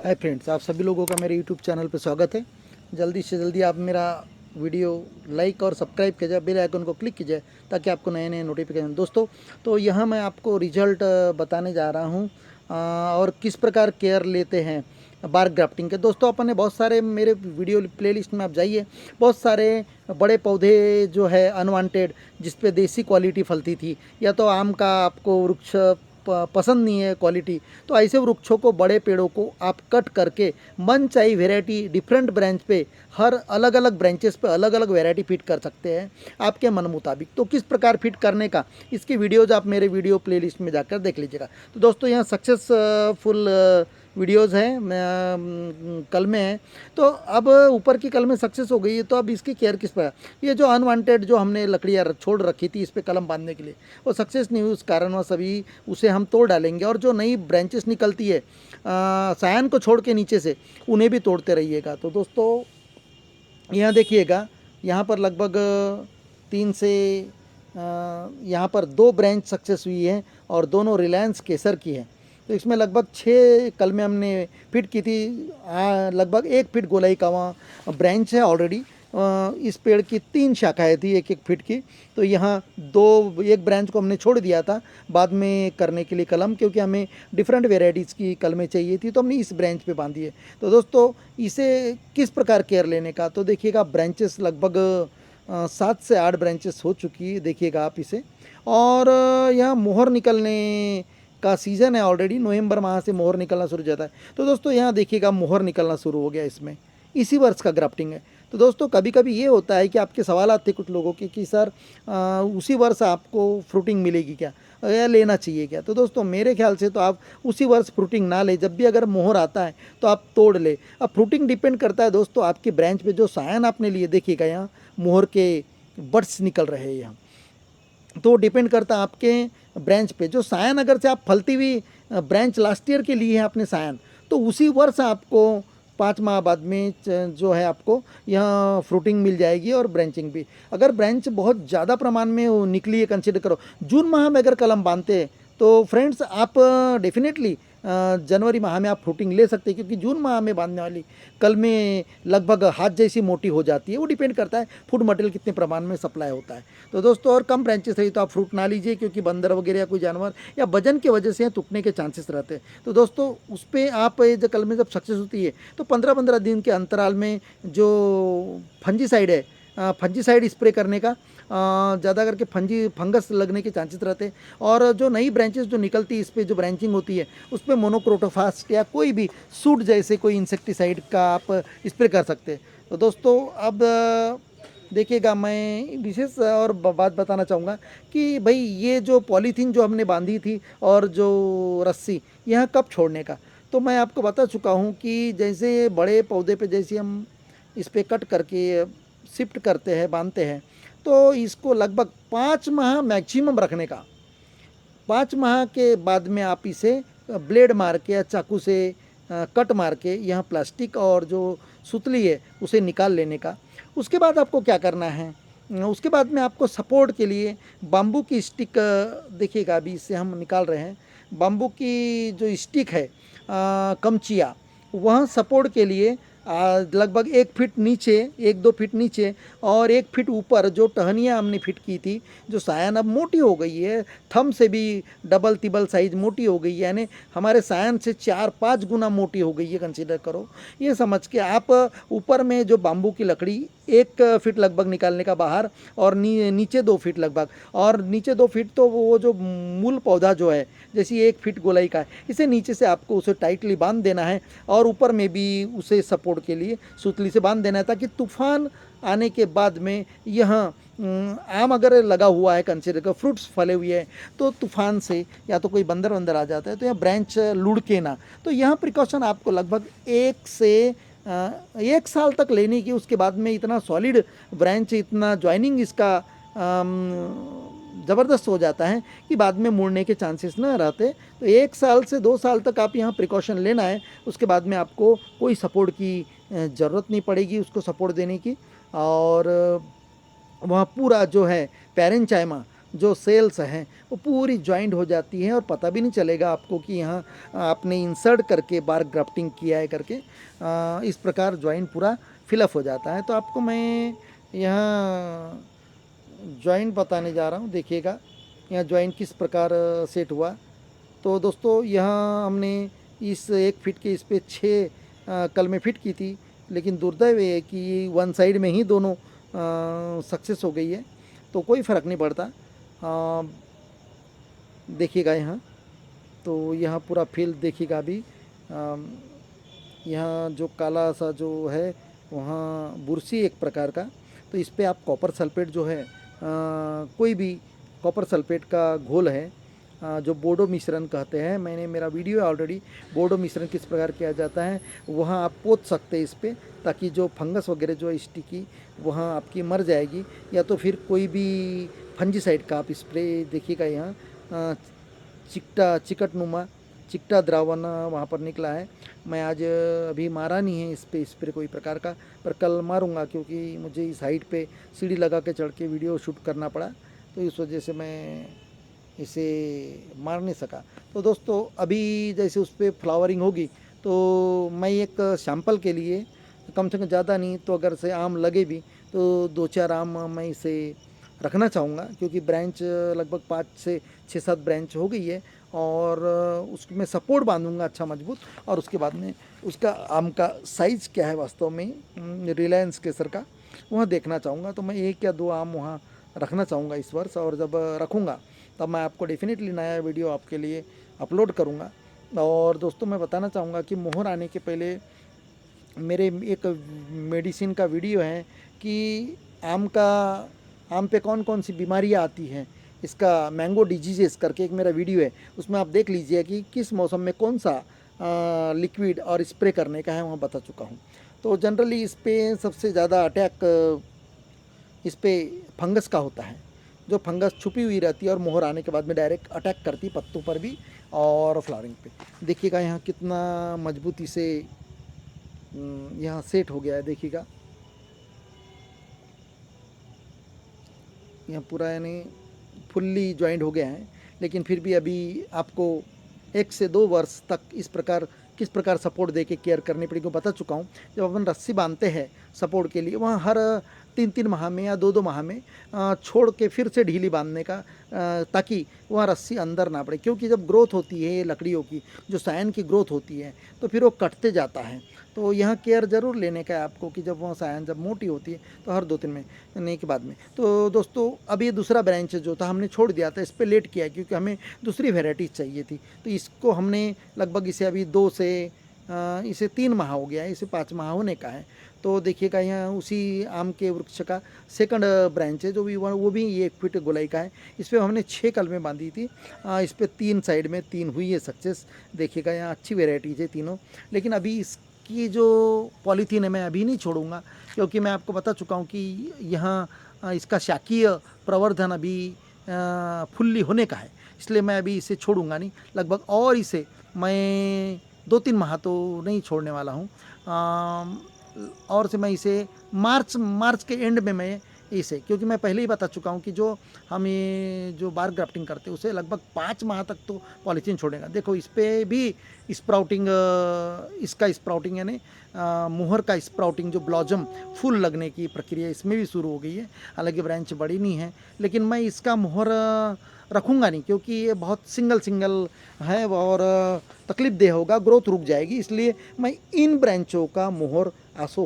Hi friends, आप सभी लोगों का मेरे यूट्यूब चैनल पर स्वागत है। जल्दी से जल्दी आप मेरा वीडियो लाइक और सब्सक्राइब कीजिए, बेल आइकन को क्लिक कीजिए ताकि आपको नए नए नोटिफिकेशन। दोस्तों, तो यहाँ मैं आपको रिजल्ट बताने जा रहा हूँ और किस प्रकार केयर लेते हैं बार ग्राफ्टिंग के। दोस्तों, अपन ने बहुत सारे मेरे वीडियो प्लेलिस्ट में आप जाइए, बहुत सारे बड़े पौधे जो है अनवांटेड, जिस पे देसी क्वालिटी फलती थी, या तो आम का आपको वृक्ष पसंद नहीं है क्वालिटी, तो ऐसे वृक्षों को, बड़े पेड़ों को आप कट करके मन चाहिए वैरायटी डिफरेंट ब्रांच पे, हर अलग अलग ब्रांचेस पे अलग अलग वैरायटी फिट कर सकते हैं आपके मन मुताबिक। तो किस प्रकार फिट करने का, इसकी वीडियोज आप मेरे वीडियो प्लेलिस्ट में जाकर देख लीजिएगा। तो दोस्तों, यहाँ सक्सेसफुल वीडियोज़ हैं, कल में है। तो अब ऊपर की कल में सक्सेस हो गई है, तो अब इसकी केयर किस पर। ये जो अनवांटेड जो हमने लकड़ियाँ छोड़ रखी थी इस पर कलम बांधने के लिए, वो सक्सेस नहीं हुई, उस कारणवश अभी उसे हम तोड़ डालेंगे। और जो नई ब्रांचेस निकलती है सायन को छोड़ के नीचे से, उन्हें भी तोड़ते रहिएगा। तो दोस्तों, यहाँ देखिएगा, यहाँ पर लगभग 3 से यहाँ पर 2 ब्रांच सक्सेस हुई है और दोनों रिलायंस केसर की है। तो इसमें लगभग 6 कल में हमने फिट की थी। लगभग 1 फीट गोलाई का वहाँ ब्रांच है ऑलरेडी। इस पेड़ की 3 शाखाएँ थी 1-1 फीट की। तो यहाँ 1 ब्रांच को हमने छोड़ दिया था बाद में करने के लिए कलम, क्योंकि हमें डिफरेंट वेराइटीज़ की कलमें चाहिए थी, तो हमने इस ब्रांच पे बांधी है। तो दोस्तों, इसे किस प्रकार केयर लेने का, तो देखिएगा, ब्रांचेस लगभग 7 से 8 ब्रांचेस हो चुकी है, देखिएगा आप इसे। और यहाँ मोहर निकलने का सीज़न है ऑलरेडी, नवंबर माह से मोहर निकलना शुरू हो जाता है। तो दोस्तों, यहाँ देखिएगा, मोहर निकलना शुरू हो गया, इसमें इसी वर्ष का ग्राफ्टिंग है। तो दोस्तों, कभी कभी ये होता है कि आपके सवाल आते कुछ लोगों के कि सर उसी वर्ष आपको फ्रूटिंग मिलेगी क्या, या लेना चाहिए क्या। तो दोस्तों, मेरे ख्याल से तो आप उसी वर्ष फ्रूटिंग ना ले, जब भी अगर मोहर आता है तो आप तोड़ ले। अब फ्रूटिंग डिपेंड करता है दोस्तों आपकी ब्रांच पे जो सायन आपने लिए, देखिएगा यहाँ मोहर के बड्स निकल रहे हैं यहाँ। तो डिपेंड करता है आपके ब्रांच पे। जो सायन अगर से आप फलती हुई ब्रांच लास्ट ईयर के लिए है आपने सायन, तो उसी वर्ष आपको 5 माह बाद में जो है आपको यहाँ फ्रूटिंग मिल जाएगी और ब्रांचिंग भी। अगर ब्रांच बहुत ज़्यादा प्रमाण में निकली है, कंसिडर करो जून माह में अगर कलम बांधते हैं, तो फ्रेंड्स आप डेफिनेटली जनवरी माह में आप फ्रूटिंग ले सकते हैं, क्योंकि जून माह में बांधने वाली कल में लगभग हाथ जैसी मोटी हो जाती है। वो डिपेंड करता है फूड मटेरियल कितने प्रमाण में सप्लाई होता है। तो दोस्तों, और कम ब्रांचेस रही तो आप फ्रूट ना लीजिए, क्योंकि बंदर वगैरह या कोई जानवर या वजन की वजह से टूटने के चांसेस रहते हैं। तो दोस्तों, उस पर आप जो कल में जब सक्सेस होती है, तो 15-15 दिन के अंतराल में जो फंजीसाइड है, फंजीसाइड स्प्रे करने का, ज़्यादा करके फंगस लगने के चांसेस रहते हैं। और जो नई ब्रांचेस जो निकलती है, इस पर जो ब्रांचिंग होती है, उस पर मोनोक्रोटोफास्ट या कोई भी सूट जैसे कोई इंसेक्टिसाइड का आप स्प्रे कर सकते हैं। तो दोस्तों, अब देखिएगा, मैं विशेष और बात बताना चाहूँगा कि भाई ये जो पॉलीथीन जो हमने बांधी थी और जो रस्सी, यह कब छोड़ने का। तो मैं आपको बता चुका हूँ कि जैसे बड़े पौधे पे जैसे हम इस पर कट करके शिफ्ट करते हैं, बांधते हैं, तो इसको लगभग 5 माह मैक्सिमम रखने का। 5 माह के बाद में आप इसे ब्लेड मार के या चाकू से कट मार के यहाँ प्लास्टिक और जो सुतली है उसे निकाल लेने का। उसके बाद आपको क्या करना है, उसके बाद में आपको सपोर्ट के लिए बाम्बू की स्टिक, देखिएगा अभी इससे हम निकाल रहे हैं, बाम्बू की जो स्टिक है, कमचिया, वह सपोर्ट के लिए लगभग 1 फीट नीचे, 1-2 फीट नीचे और 1 फीट ऊपर जो टहनियाँ हमने फिट की थी, जो सायन अब मोटी हो गई है, थम से भी डबल तिबल साइज मोटी हो गई है, यानी हमारे सायन से 4-5 गुना मोटी हो गई है, कंसीडर करो। ये समझ के आप ऊपर में जो बाम्बू की लकड़ी 1 फीट लगभग निकालने का बाहर, और नीचे 2 फीट लगभग, और नीचे 2 फीट तो वो जो मूल पौधा जो है जैसे 1 फीट गोलाई का है, इसे नीचे से आपको उसे टाइटली बांध देना है, और ऊपर में भी उसे सपोर्ट के लिए सुतली से बांध देना है, ताकि तूफान आने के बाद में यहाँ आम अगर लगा हुआ है, कंसीडर कर फ्रूट्स फले हुए हैं, तो तूफान से या तो कोई बंदर वंदर आ जाता है, तो यह ब्रांच लुढ़के ना। तो यहाँ प्रिकॉशन आपको लगभग 1 से 1 साल तक लेने की। उसके बाद में इतना सॉलिड ब्रांच, इतना ज्वाइनिंग इसका ज़बरदस्त हो जाता है कि बाद में मुड़ने के चांसेस ना रहते। तो 1 साल से 2 साल तक आप यहाँ प्रिकॉशन लेना है। उसके बाद में आपको कोई सपोर्ट की ज़रूरत नहीं पड़ेगी, उसको सपोर्ट देने की। और वहाँ पूरा जो है पैरेंचाइमा जो सेल्स हैं वो पूरी ज्वाइंट हो जाती है और पता भी नहीं चलेगा आपको कि यहाँ आपने इंसर्ट करके बार ग्राफ्टिंग किया है करके। इस प्रकार ज्वाइंट पूरा फिलअप हो जाता है। तो आपको मैं यहाँ ज्वाइंट बताने जा रहा हूँ, देखिएगा यहाँ ज्वाइंट किस प्रकार सेट हुआ। तो दोस्तों यहाँ हमने इस 1 फीट के इस पे 6 कलमें फिट की थी, लेकिन दुर्दैव ये है कि वन साइड में ही दोनों सक्सेस हो गई है, तो कोई फ़र्क नहीं पड़ता। देखिएगा यहाँ, तो यहाँ पूरा फील्ड देखिएगा अभी। यहाँ जो काला सा जो है वहाँ बुरसी एक प्रकार का, तो इस पे आप कॉपर सल्फेट जो है कोई भी कॉपर सल्फेट का घोल है जो बोडो मिश्रण कहते हैं, मैंने मेरा वीडियो है ऑलरेडी, बोडो मिश्रण किस प्रकार किया जाता है वहाँ आप पोत सकते हैं इस पे, ताकि जो फंगस वगैरह जो स्टिकी वहाँ आपकी मर जाएगी। या तो फिर कोई भी फंजीसाइड का आप स्प्रे देखिएगा यहाँ चिकटनुमा चिकटा द्रावण वहाँ पर निकला है। मैं आज अभी मारा नहीं है इस पे स्प्रे कोई प्रकार का, पर कल मारूंगा, क्योंकि मुझे इस हाइट पे सीढ़ी लगा के चढ़ के वीडियो शूट करना पड़ा, तो इस वजह से मैं इसे मार नहीं सका। तो दोस्तों अभी जैसे उस पर फ्लावरिंग होगी तो मैं एक सैंपल के लिए कम से कम ज़्यादा नहीं तो अगर से आम लगे भी तो 2-4 आम मैं इसे रखना चाहूँगा, क्योंकि ब्रांच लगभग 5 से 6-7 ब्रांच हो गई है, और उसमें सपोर्ट बांधूंगा अच्छा मजबूत, और उसके बाद में उसका आम का साइज़ क्या है वास्तव में रिलायंस केसर का वहाँ देखना चाहूँगा। तो मैं 1 या 2 आम वहाँ रखना चाहूँगा इस वर्ष, और जब रखूँगा तब मैं आपको डेफिनेटली नया वीडियो आपके लिए अपलोड करूँगा। और दोस्तों मैं बताना चाहूँगा कि मोहर आने के पहले मेरे एक मेडिसिन का वीडियो है कि आम पे कौन कौन सी बीमारियाँ आती हैं, इसका मैंगो डिजीजेस करके एक मेरा वीडियो है, उसमें आप देख लीजिए कि किस मौसम में कौन सा लिक्विड और स्प्रे करने का है, वहाँ बता चुका हूँ। तो जनरली इस पे सबसे ज़्यादा अटैक इस पे फंगस का होता है, जो फंगस छुपी हुई रहती है और मोहर आने के बाद में डायरेक्ट अटैक करती है पत्तों पर भी और फ्लावरिंग पे। देखिएगा यहाँ कितना मजबूती से यहाँ सेट हो गया है, देखिएगा यहाँ पूरा यानी फुल्ली ज्वाइंट हो गया है। लेकिन फिर भी अभी आपको 1 से 2 वर्ष तक किस प्रकार सपोर्ट दे के केयर करनी पड़ेगी बता चुका हूँ। जब अपन रस्सी बांधते हैं सपोर्ट के लिए, वहाँ हर 3-3 माह में या 2-2 माह में छोड़ के फिर से ढीली बांधने का, ताकि वहाँ रस्सी अंदर ना पड़े, क्योंकि जब ग्रोथ होती है लकड़ियों की, जो सायन की ग्रोथ होती है, तो फिर वो कटते जाता है। तो यहाँ केयर ज़रूर लेने का है आपको कि जब वहाँ सायन जब मोटी होती है तो हर 2-3 महीने के बाद में। तो दोस्तों अब ये दूसरा ब्रांच जो था हमने छोड़ दिया था, इस पर लेट किया क्योंकि हमें दूसरी वेराइटीज़ चाहिए थी। तो इसको हमने लगभग इसे अभी 2 से इसे 3 माह हो गया है, इसे 5 माह होने का है। तो देखिएगा यहाँ उसी आम के वृक्ष का सेकंड ब्रांच है जो भी वो भी 1 फीट गोलाई का है। इस पर हमने 6 कलमें बांधी थी, इस पर 3 साइड में 3 हुई है सक्सेस। देखिएगा यहाँ अच्छी वेराइटीज़ है तीनों। लेकिन अभी इसकी जो पॉलीथीन है मैं अभी नहीं छोड़ूंगा, क्योंकि मैं आपको बता चुका हूँ कि यहाँ इसका शाकीय प्रवर्धन अभी फुल्ली होने का है, इसलिए मैं अभी इसे छोड़ूंगा नहीं लगभग। और इसे मैं 2-3 माह तो नहीं छोड़ने वाला हूँ, और से मैं इसे मार्च के एंड में मैं इसे, क्योंकि मैं पहले ही बता चुका हूँ कि जो हम ये जो बार ग्राफ्टिंग करते हैं उसे लगभग 5 माह तक तो पॉलीथीन छोड़ेगा। देखो इस पर भी स्प्राउटिंग, इसका स्प्राउटिंग यानी मुहर का स्प्राउटिंग, जो ब्लॉजम फूल लगने की प्रक्रिया इसमें भी शुरू हो गई है। हालांकि ब्रांच बड़ी नहीं है, लेकिन मैं इसका मुहर रखूँगा नहीं, क्योंकि ये बहुत सिंगल है और तकलीफ देह होगा, ग्रोथ रुक जाएगी। इसलिए मैं इन ब्रांचों का मुहर आसो